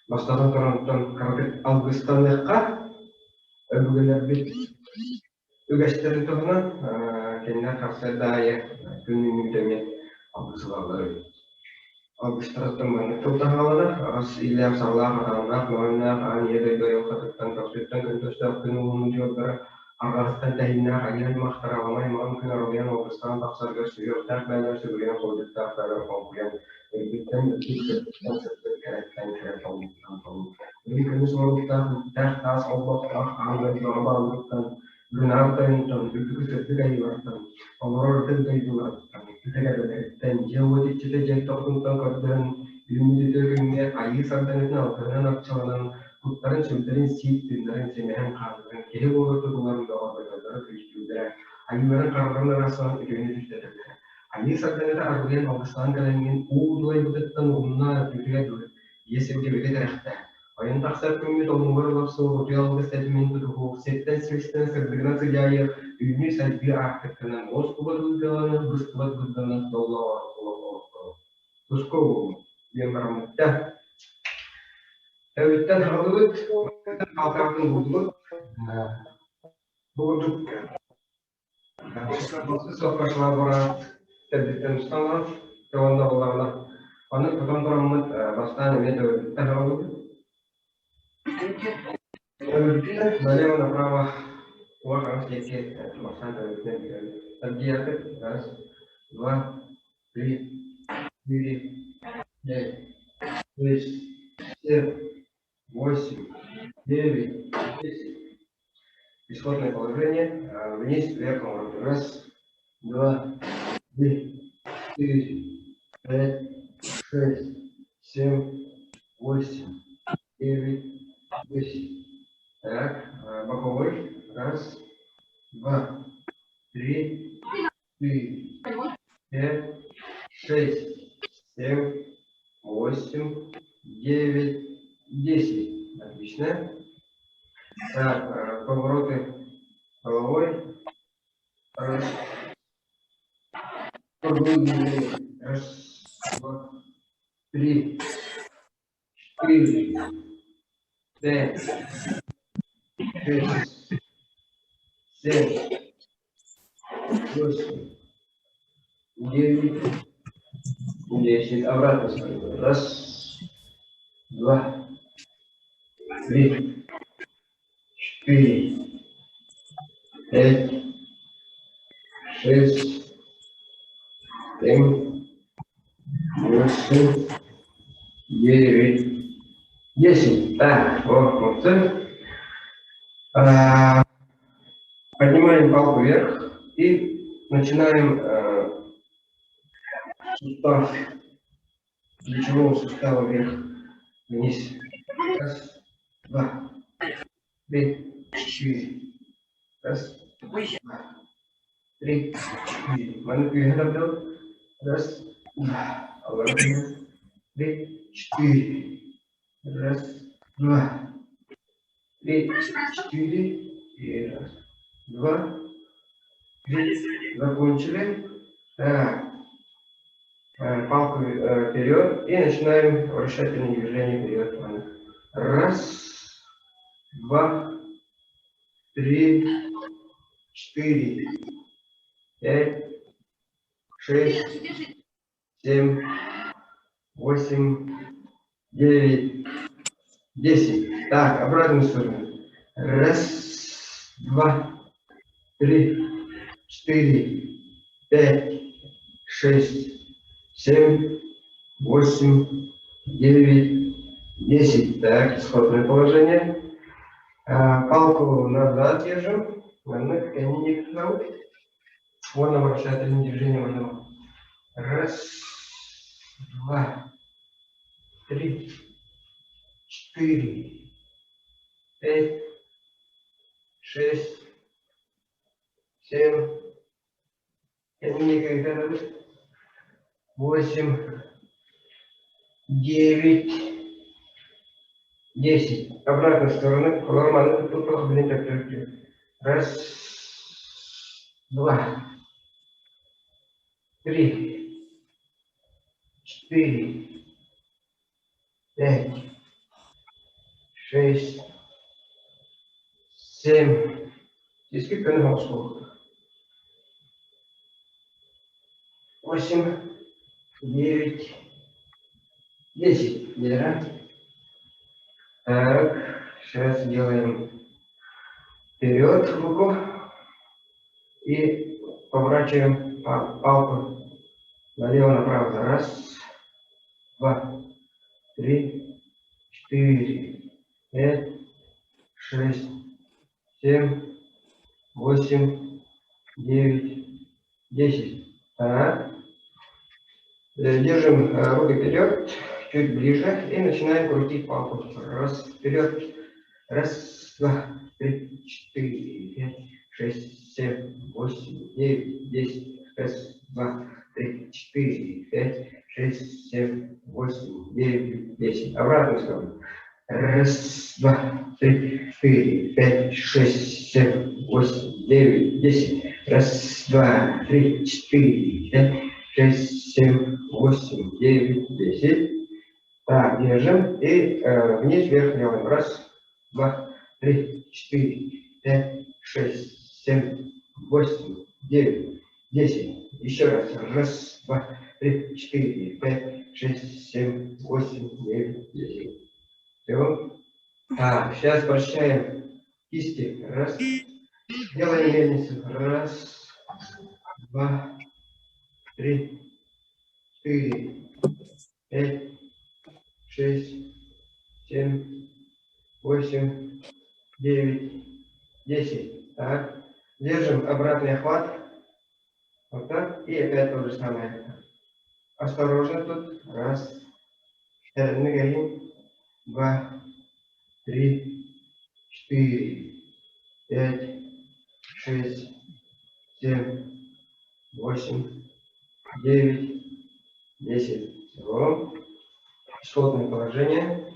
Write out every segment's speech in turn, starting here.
Бастан торонтон карбет алгыстаныкка өлгөлөр бит үгәштерин тоһунан кеннер карсайдая күнүнүн төмен алгысылалары. Алгыстараттан баны тылтаһалара ас илер сарлах аранга мойна ан еде дойо катыктан тапсыттан көтөстө күнүнүн жолдора аргастан тайна аян махтара алмай мам күн арган алгыстан тапсарга сүйөктәр бәләр сөбүрен колдыктар бәләр колган биттен киттен сәттер кәрәктән кәрәктән Рикенис орукта тахтас олбоктар аңгы жорбалыктан Гүнартайнтон үтүкүсөттүгэй бартан олорортын дойдулаттан итегедереттен жеодичите жектоктунтан көрдөн үйүмүдүтөгүнгө айы сарданытын алтынан акчаланан куттарын сөмдерин сиит түндөрүн семеһен каардырын кеһи болоту буларын доордогодору күйүстүүдүрэ айыларын каарган арасынан үгөнү түштөтөдүрэ айы сарданыта аргыен алгыстан кэлеңин уудулайбытыттан угунна үтүгө есемге бекетерехте Oyun taksatımı dolumları olursa, rüyalı segmenti ruhu, setten sürüşten sırdığına sıcayı, ünlü selvi artıklarının, Moskova duygularının, Moskova duygularının dolu ortalığı. Moskova, bir maramutta. Evitten halıt, halkatın bulduk. Bulduk. Sokaklar var, tebditten ustalar, devamlı olanlar. Onun fotoğrafımız baştan evde halıt. Налево направо угол сети Таргиаты. Раз, два, три, четыре, пять, шесть, семь, восемь, девять, 10. Исходное положение. Вниз, вверх. Раз, два, три, четыре, пять, шесть, семь, восемь, 9, 10. Так, боковой. Раз, два, три, 4, 5, 6, 7, 8, 9, 10. Отлично. Так, повороты головой. Раз, два, три, 4, 5, 6, 7, 8, 9, 10. Обратно смотрим. Раз, два, три, 4, 5, 6, 7, 8, 9, 10. Так, вот цель. Поднимаем палку вверх и начинаем сустав плечевого сустава вверх, вниз. Раз, два, три, 4. Раз, два, три, 4. Mana pilihan dulu. Раз, два, три, 4. Раз, два, три, 4. И раз, два, три. Закончили. Так. Палку вперед и начинаем вращательное движение вперед. Раз, два, три, 4, 5, 6, 7, 8, 9, 10. Так, обратную сторону. Раз, два, три, 4, 5, 6, 7, 8, 9, 10. Так, исходное положение. Палку назад держим. Как они не зовут. Можно вращательным движением. Раз, два, три, 4, 5, 6, 7. Они никогда не зовут. 8, 9, 10. Обратная сторона. Нормально. Тут просто блин так легко. Раз, два, три, 4, 5, 6, 7. И сколько на голосу? 8, 9, 10. Вера. Так, сейчас делаем вперед руку и поворачиваем палку налево-направо. Раз, 2, 3, 4, 5, 6, 7, 8, 9, 10. Так. Держим руки вперед, чуть ближе, и начинаем крутить палку. Раз, вперед. Раз, 2, 3, 4, 5, 6, 7, 8, 9, 10. Раз, 2, 3, 4, 5, 6, 7, 8, 9, 10. Обратную сторону. Раз, 2, 3, 4, 5, 6, 7, 8, 9, 10. Раз, 2, 3, 4, 5, 6, 7, 8, 9, 10. Так, держим. И вниз, вверх делаем. Раз, 2, 3, 4, 5, 6, 7, 8, 9, 10. Еще раз. Раз, 2, 3, 4, 5, 6, 7, 8, 9, 10. Все. Так, сейчас вращаем кисти. Раз. Делаем мельницу. Раз, 2, 3, 4, 5, 6, 7, 8, 9, 10. Так. Держим обратный охват. Вот так. И опять то же самое. Осторожно тут. Раз. Нагорим. 2, 3, 4, 5, 6, 7, 8, 9, 10. Все. Исходное положение.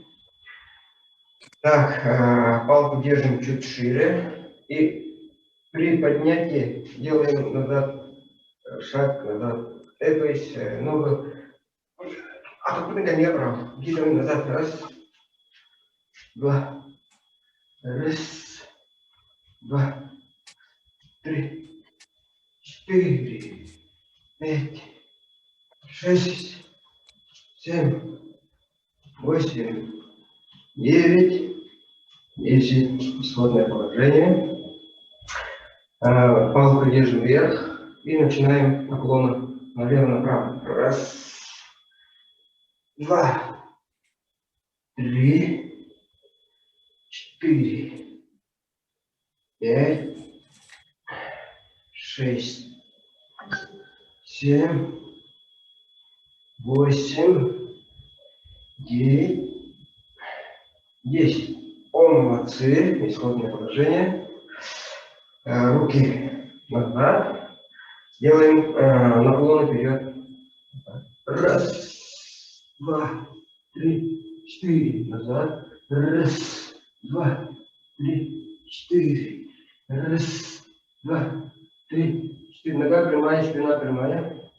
Так, палку держим чуть шире. И при поднятии делаем назад, шаг назад. То есть ногу от метра делаем назад. Раз, 2, раз, 2, 3, 4, 5, 6, 7, 8, 9, 10. Исходное положение. Палку держим вверх и начинаем наклон налево-направо. Раз, 2, 3, 4, 5, 6, 7, 8, 9, 10. О, молодцы. Исходное положение. Руки назад. Делаем наклон вперед. Раз, 2, 3, 4. Назад. Раз, 2, 3, 4. Раз, 2, 3, 4. Нога прямая, спина прямая.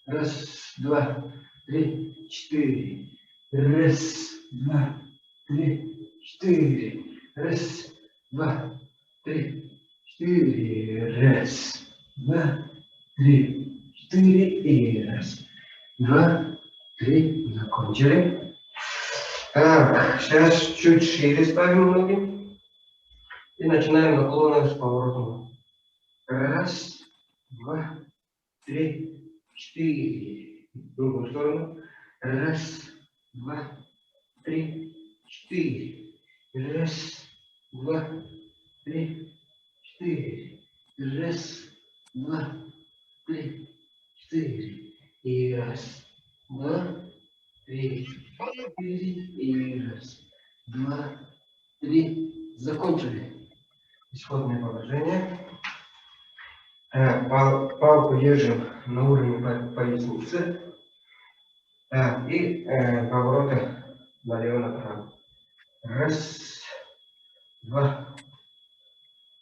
Раз, 2, 3, 4. Раз, 2, 3, 4. Раз, 2, 3, 4. Раз, 2, 3, 4. И раз, 2, 3. Закончили. Так, сейчас чуть шире ставим ноги. И начинаем наклоны с поворотом. Раз, 2, 3, 4. В другую сторону. Раз, 2, 3, 4. Раз, 2, 3, 4. Раз, 2, 3, 4. И раз, 2, 3, 4. И раз, 2, 3. Закончили. Исходное положение. Палку держим на уровне поясницы. И повороты налево-направо. Раз, 2,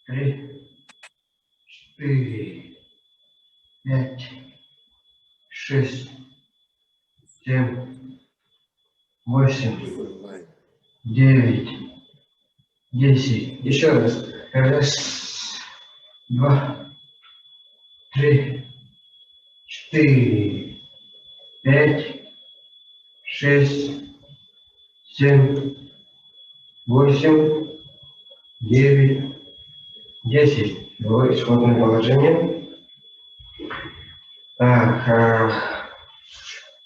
3, 4, 5, 6, 7, 8, 9, 10. Еще раз. Раз, два, три, 4, 5, 6, 7, 8, 9, 10. Его исходное положение. Так,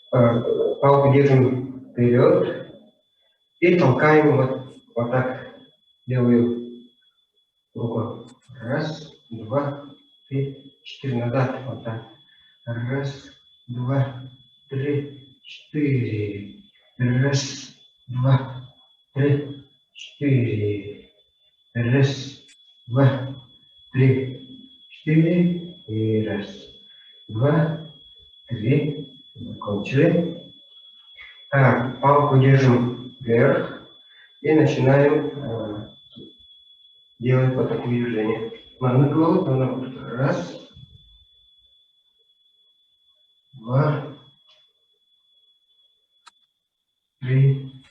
палку держим вперед и толкаем вот так. Делаю руку. Раз, два, три, 4. Назад. Вот так. Раз, два, три, 4. Раз, два, три, 4. Раз, два, три, 4. И раз, два, три. Закончили. Так, палку держим вверх и начинаем делать вот такое движение. Наклон, наклон. Раз, два, три,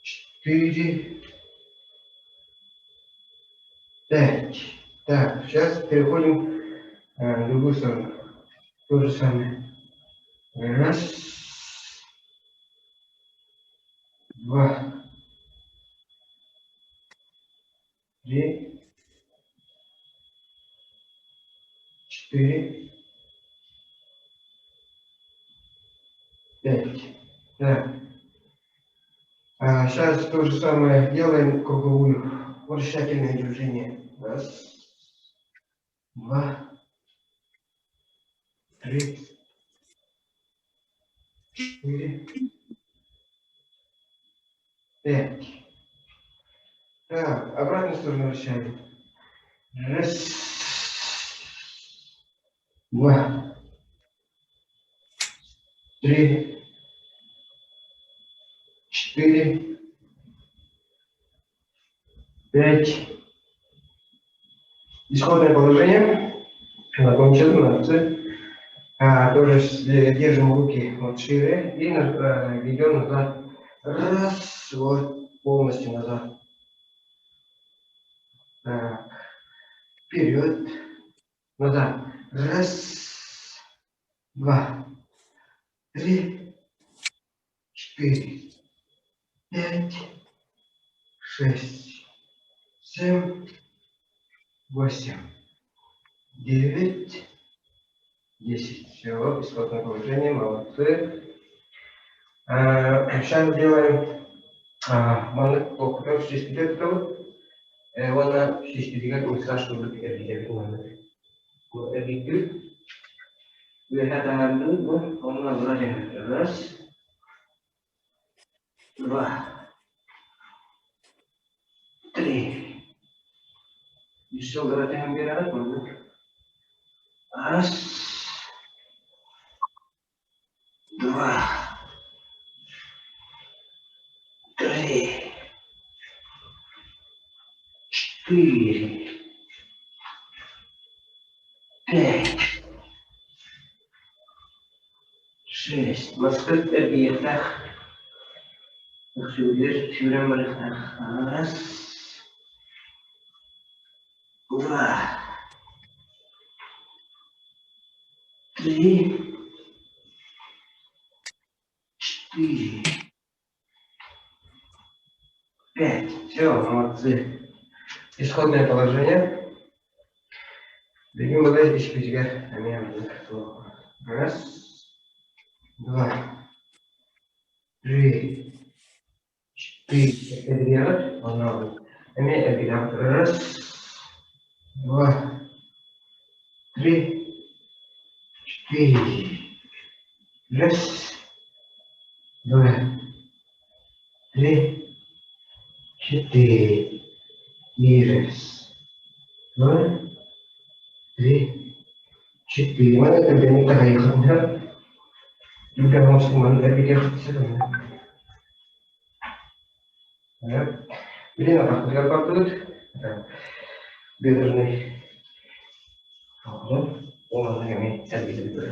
4, 5. Так, сейчас переходим в другую сторону. То же самое. Раз, два, три, 4, 5. Так. Сейчас то же самое делаем, круговую, вращательное движение. Раз, два, три, 4, 5. Так, обратную сторону вращаем. Раз, два, три, 4, 5. Исходное положение. Закончили, молодцы. Тоже держим руки вот шире и ведем назад. Раз, вот, полностью назад. Так, вперед, назад. Раз, два, три, 4, 5, 6, 7, 8, 9, 10. Все, исходное положение, молодцы. Сейчас делаем манек, здесь идет кто? Вона здесь передвигать места, чтобы передвигать манек. Вот это lihat dulu, вона вроде раз, два, три. Еще гораздо бирать можно. Раз, два, три, 4, 5, 6. Maksud terbiasa. Sudah mereka. Раз, два, три, 4, 5. Все, молодцы. Исходное положение. Бегим вот здесь передвигать. Раз, два, три, 4. Это делать? Раз, два, три, 4. Раз, два, три, 4. И раз, два, три, 4. Mana terjadi tahayyulnya? Juga masuk mana terpikir sebenarnya. Ya, ini apa? Berapa тут? Бедренный.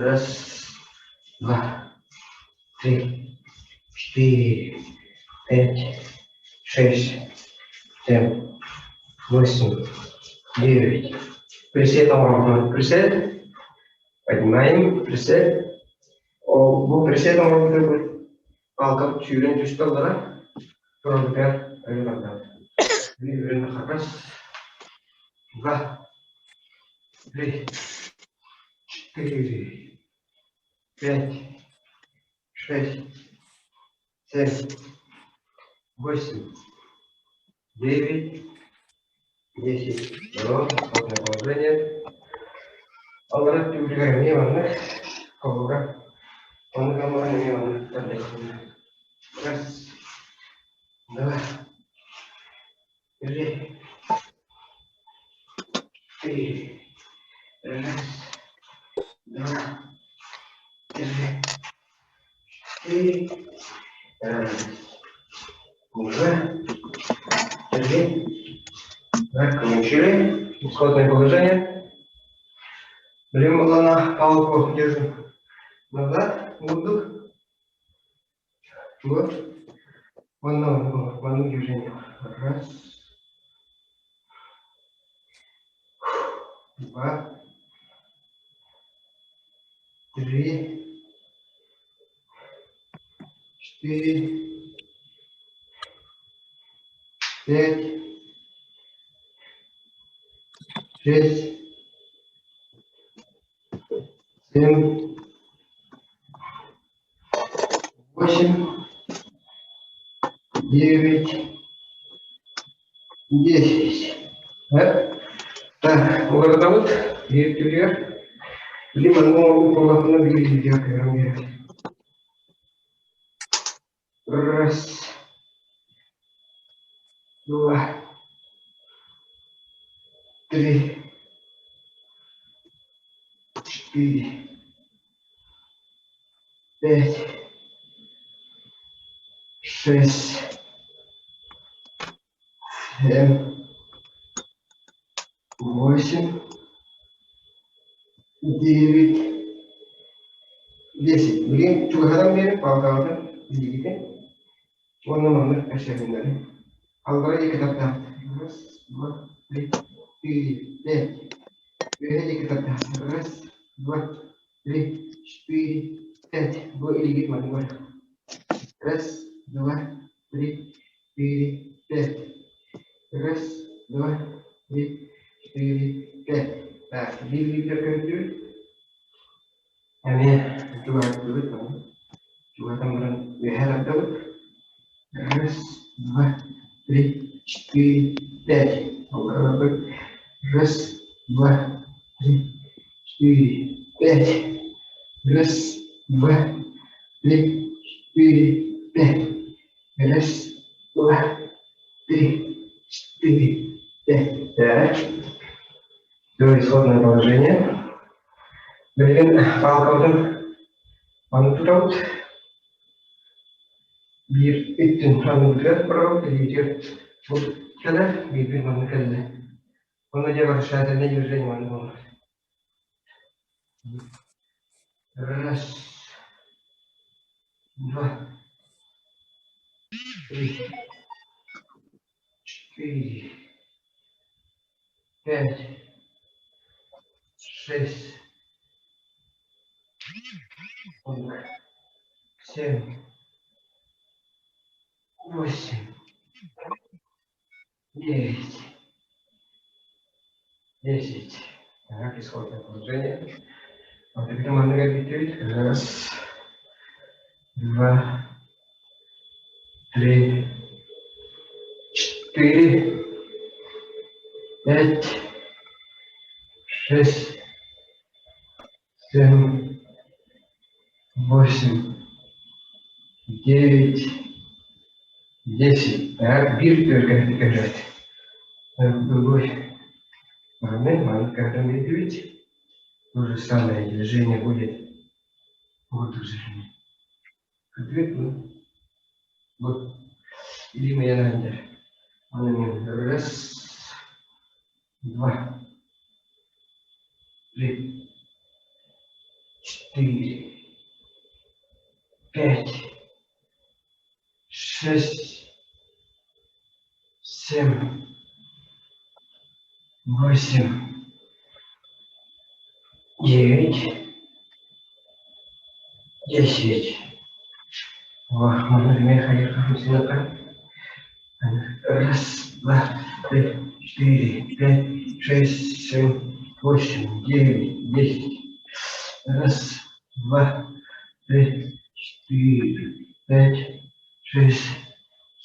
Раз, два, три, 4, 5, 6, 7, 8, 9. Присед ровно. Присед. Поднимаем. Присед. Бұл присед ровно. Палка түйрен түсті олара. Тұралдықар айландады. Үйрен қағаз. 2, 3, 4, 5, 6, 7, 8, 9, 10. Здорово, спокойное положение. Аллах тюрьга не ванна. Колора. Он гамма не ванна. Раз, два, три, 4. Раз, два, три, 4. Раз, два, три. Так, включили. Исходное положение. Берем на палку, держим назад, воздух. Вот. В одном движении. Раз, два, три, 4, 5, 6, 7, 8, 9, 10. Так, вот это вот, вверх. Либо на вверх. Раз, два, три, 4, 5, 6, 7, 8, 9, 10. Begin juga haram dia pangkal sedikit. Warna mana kasih ini. Kalau kita dah, ras, dua, tiga, ini kita dah, ras, dua, tiga, dua ini mana? Ras, dua, tiga, ras, dua, tiga. Nah, di terkejut. Ini dua dulu, dua tambahan behar atau ras, dua, tiga, ras, dua, tiga, ras, dua, tiga, ras, dua, tiga. До исходное положение. Берем палкаутын анықтаут. Bir üttün anıltıra bırak, bir bu kadar bir mantıklı. Ona cevap şahane yüzeyim anlamı. Раз, два, три, 4, 5, 6, 7, 8, 9, 10. Так, исходное положение. Вот это команда готовит. Раз, два, три, 4, 5, 6, 7, 8, 9, 10. Так, bir только играть. Другой момент, когда медведь, то же самое движение будет. Вот движение. Ответ, вот. Или моя надя. Раз, два, три, 4, 5, 6, 7, 8, 9, 10. Wah, mana remeh kayak kamu silakan. Раз, два, три, четыре, пять, шесть, семь, восемь, девять, десять. Раз, два, три, четыре, пять, шесть,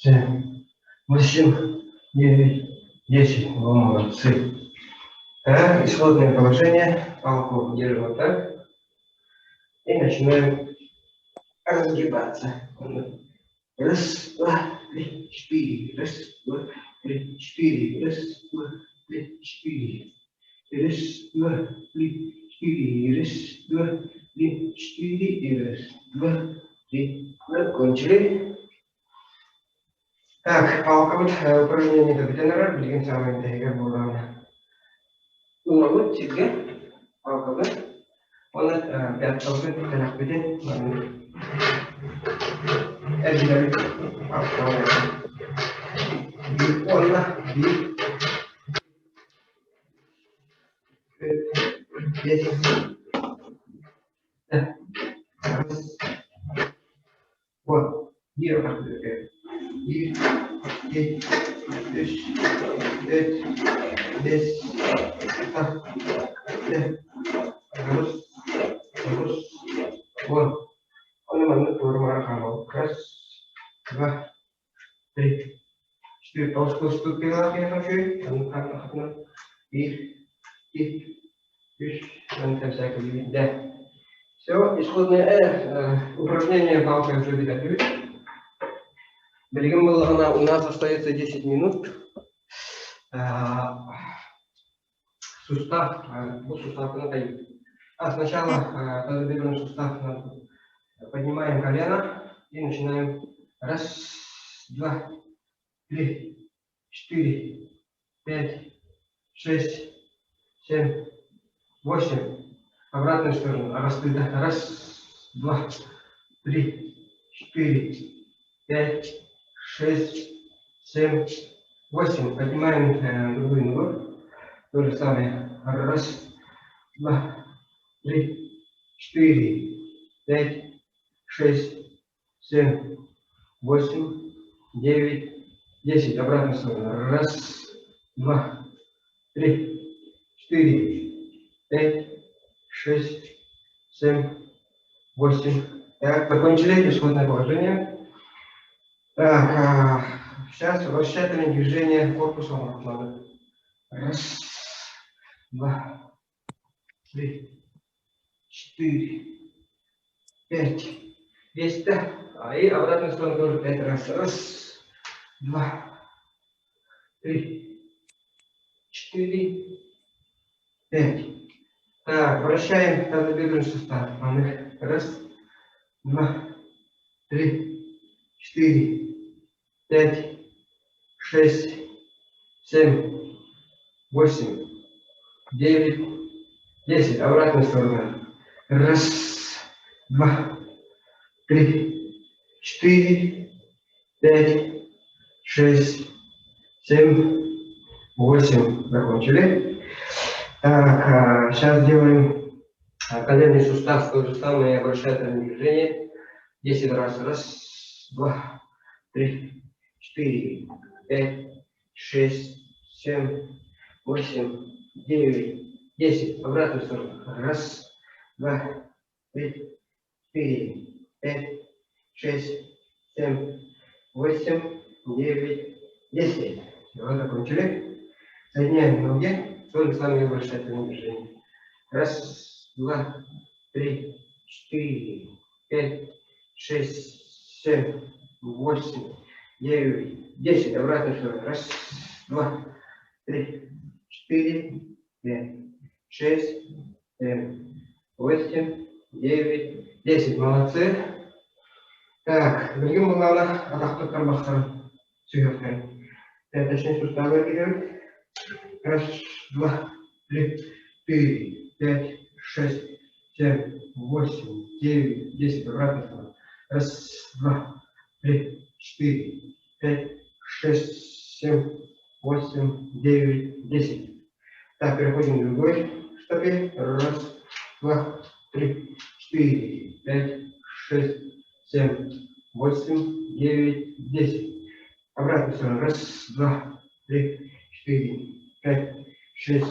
семь, восемь, девять, десять. О, молодцы. Так, исходное положение. Палку держим вот так. И начинаем разгибаться. Раз, два, три, четыре. Раз, два, три, четыре. Раз, два, три, четыре. Раз, два, три, четыре. Раз, два, три, четыре. И раз, два, три. Закончили. Так, палка вот упражнение до бедра, двигаем самое дорогое было. Ну, вот тебе палка, да? Он 5 толкает, так будет. Это говорит, палка. И он, здесь. Раз. Вот. И вот так. И 10, 5, 10, так. Раз. Вот. Он mana turun kalau keras. 2, 3, 4. Толстый ступень лапки, angkat. 1, 2, 3, да. Все, исходное упражнение палкой уже видали. Берегом было, у нас остается 10 минут. Сустав, сустав надо. Сначала тазобедренный сустав поднимаем колено и начинаем. Раз, два, три, 4, 5, 6, 7, 8. Обратную сторону. Раз, два, три, 4, 5, 6, 7, 8. Поднимаем другую ногу. То же самое. Раз, два, три, 4, 5, 6, 7, 8, 9, 10. Обратную сторону. Раз, два, три, 4, 5, 6, 7, 8. Так, закончили исходное положение. Так, сейчас вращательное движение корпусом надо. Раз, два, три, 4, 5. Есть, да? И обратную сторону тоже 5 раз. Раз, два, три, 4, 5. Так, вращаем тазобедренный сустав. Раз, два, три, 4, 5, 6, 7, 8, 9, 10. Обратную сторону. Раз, два, три, 4, 5, 6, 7, 8. Закончили. Так, сейчас делаем коленный сустав, то же самое вращательное движение. 10 раз. Раз, два, три, 4, 5, 6, 7, 8, 9, 10. Обратную сторону. Раз, два, три, 4, 5, 6, 7, 8, 9, 10. Все, закончили. Соединяем ноги. То же самое вращательное движение. Раз, два, три, 4, 5, 6, 7, 8, 9, 10. Обратно все. Раз, два, три, 4, 5, 6, 7, 8, 9, 10. Молодцы. Так, другим главное, атақты бахтар сүйреткен. Пяточные суставы идем. Раз, два, три, 4, 5, 6, 7, 8, 9, 10. Обратно сторону. Раз, два, три, 4, 5, 6, 7, 8, 9, 10. Так, переходим к другой стопе. Раз, два, три, 4, 5, 6, 7, 8, 9, 10. Обратно все. Раз, два, три, 4, 5, 6,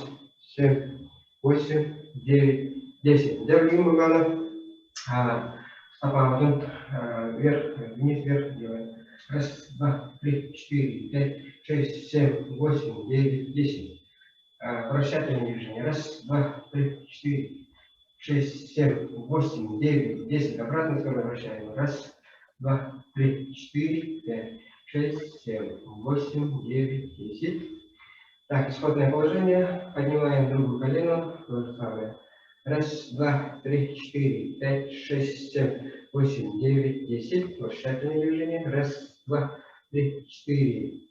7, 8, 9, 10. Делаем главное. Стопа вот вверх, вниз, вверх делаем. Раз, два, три, 4, 5, 6, 7, 8, 9, 10. Вращательное движение. Раз, два, три, 4, 6, 7, 8, 9, 10. Обратно сторону вращаем. Раз, два, три, 4, 5, 6, 7, 8, 9, 10. Так, исходное положение. Поднимаем другую колено. То же самое. Раз, два, три, 4, 5, 6, 7, 8, 9, 10. Вращательное движение. Раз, два, три, 4,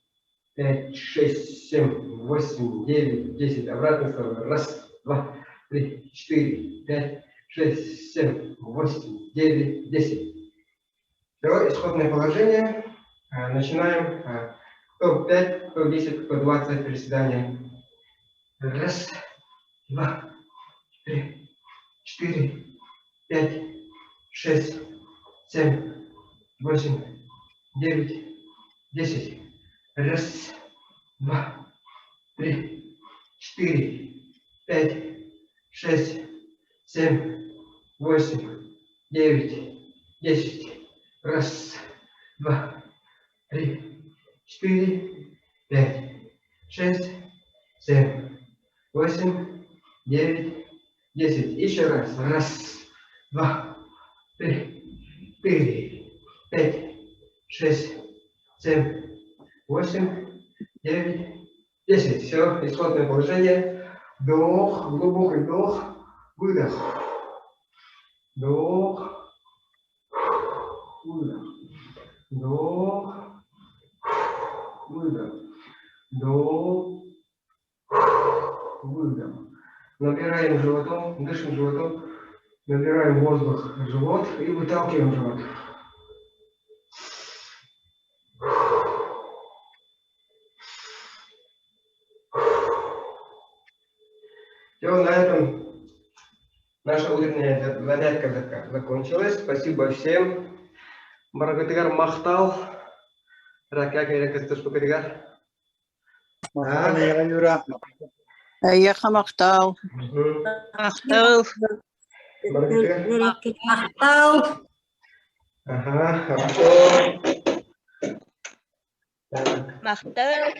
5, 6, 7, 8, 9, 10. Обратно сторону. Раз, два, три, 4, 5, 6, 7, 8, 9, 10. Все, исходное положение. Начинаем. Кто 5, кто 10, кто 20 приседания. Раз, два, три, 4, 5, 6, 7, 8, 9, 10. Раз, два, три, 4, 5, 6, 7, 8, 9, 10. Раз, два, три, 4, 5, 6, 7, 8, 9, 10. Еще раз. Раз, два, три, 4, 5, 6, 7, 8, 9, 10. Все, исходное положение. Вдох, глубокий вдох, выдох. Вдох, выдох. Вдох, выдох. Вдох, выдох. Набираем животом, дышим животом, набираем воздух в живот и выталкиваем живот. Все, на этом наша утренняя зарядка закончилась. Спасибо всем. Маргатыгар мақтал. Рака керек штукатыгар. Яха мақтау. Мақтау. Мақтал. Ага, хорошо. Мақтау.